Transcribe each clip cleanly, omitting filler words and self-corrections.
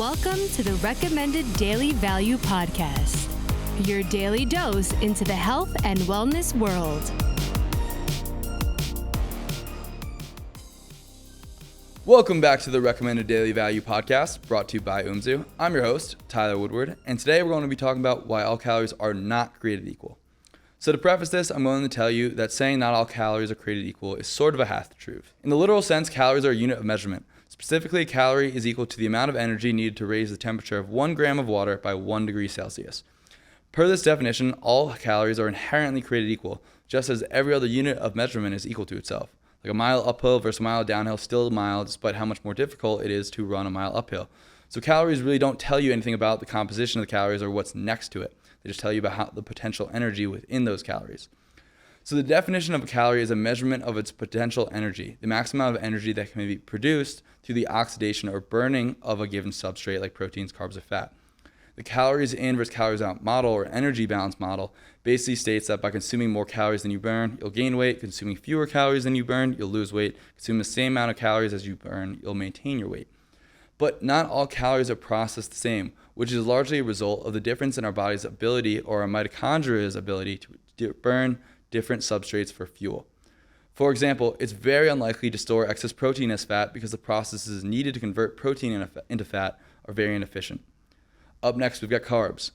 Welcome to the Recommended Daily Value Podcast, your daily dose into the health and wellness world. Welcome back to the Recommended Daily Value Podcast, brought to you by Umzu. I'm your host, Tyler Woodward, and today we're going to be talking about why all calories are not created equal. So to preface this, I'm going to tell you that saying not all calories are created equal is sort of a half-truth. In the literal sense, calories are a unit of measurement. Specifically, a calorie is equal to the amount of energy needed to raise the temperature of 1 gram of water by 1 degree Celsius. Per this definition, all calories are inherently created equal, just as every other unit of measurement is equal to itself. Like a mile uphill versus a mile downhill, still a mile, despite how much more difficult it is to run a mile uphill. So calories really don't tell you anything about the composition of the calories or what's next to it. They just tell you about the potential energy within those calories. So the definition of a calorie is a measurement of its potential energy, the maximum amount of energy that can be produced through the oxidation or burning of a given substrate like proteins, carbs, or fat. The calories in versus calories out model, or energy balance model, basically states that by consuming more calories than you burn, you'll gain weight. Consuming fewer calories than you burn, you'll lose weight. Consuming the same amount of calories as you burn, you'll maintain your weight. But not all calories are processed the same, which is largely a result of the difference in our body's ability, or our mitochondria's ability, to burn different substrates for fuel. For example, it's very unlikely to store excess protein as fat because the processes needed to convert protein into fat are very inefficient. Up next, we've got carbs.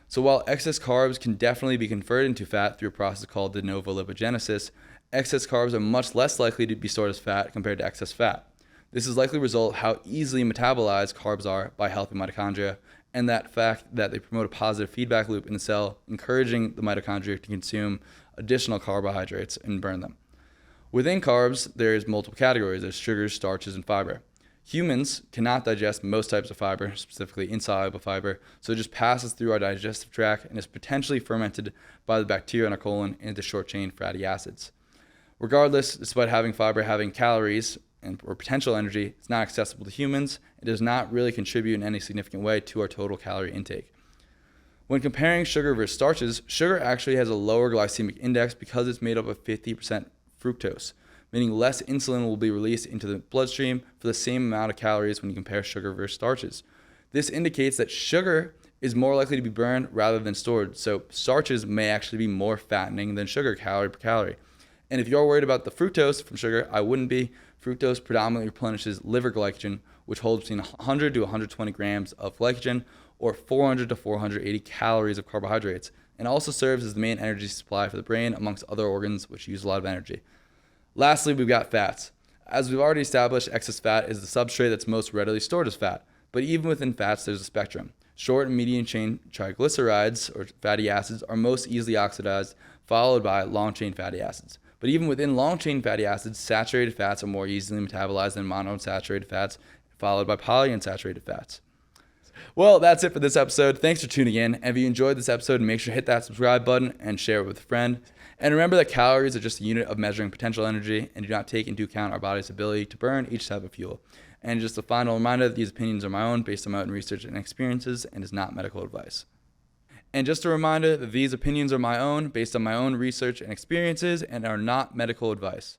So while excess carbs can definitely be converted into fat through a process called de novo lipogenesis, excess carbs are much less likely to be stored as fat compared to excess fat. This is likely a result of how easily metabolized carbs are by healthy mitochondria, and that fact that they promote a positive feedback loop in the cell, encouraging the mitochondria to consume additional carbohydrates and burn them. Within carbs, there's multiple categories. There's sugars, starches, and fiber. Humans cannot digest most types of fiber, specifically insoluble fiber, so it just passes through our digestive tract and is potentially fermented by the bacteria in our colon into short-chain fatty acids. Regardless, despite having fiber having calories or potential energy, it's not accessible to humans. It does not really contribute in any significant way to our total calorie intake. When comparing sugar versus starches, sugar actually has a lower glycemic index because it's made up of 50% fructose, meaning less insulin will be released into the bloodstream for the same amount of calories when you compare sugar versus starches. This indicates that sugar is more likely to be burned rather than stored, so starches may actually be more fattening than sugar calorie per calorie. And if you're worried about the fructose from sugar, I wouldn't be. Fructose predominantly replenishes liver glycogen, which holds between 100 to 120 grams of glycogen, or 400 to 480 calories of carbohydrates, and also serves as the main energy supply for the brain, amongst other organs which use a lot of energy. Lastly, we've got fats. As we've already established, excess fat is the substrate that's most readily stored as fat. But even within fats, there's a spectrum. Short and medium chain triglycerides, or fatty acids, are most easily oxidized, followed by long chain fatty acids. But even within long chain fatty acids, saturated fats are more easily metabolized than monounsaturated fats, followed by polyunsaturated fats. Well, that's it for this episode. Thanks for tuning in. And if you enjoyed this episode, make sure to hit that subscribe button and share it with a friend. And remember that calories are just a unit of measuring potential energy and do not take into account our body's ability to burn each type of fuel. And just a final reminder that these opinions are my own, based on my own research and experiences, and is not medical advice. And just a reminder that these opinions are my own, based on my own research and experiences, and are not medical advice.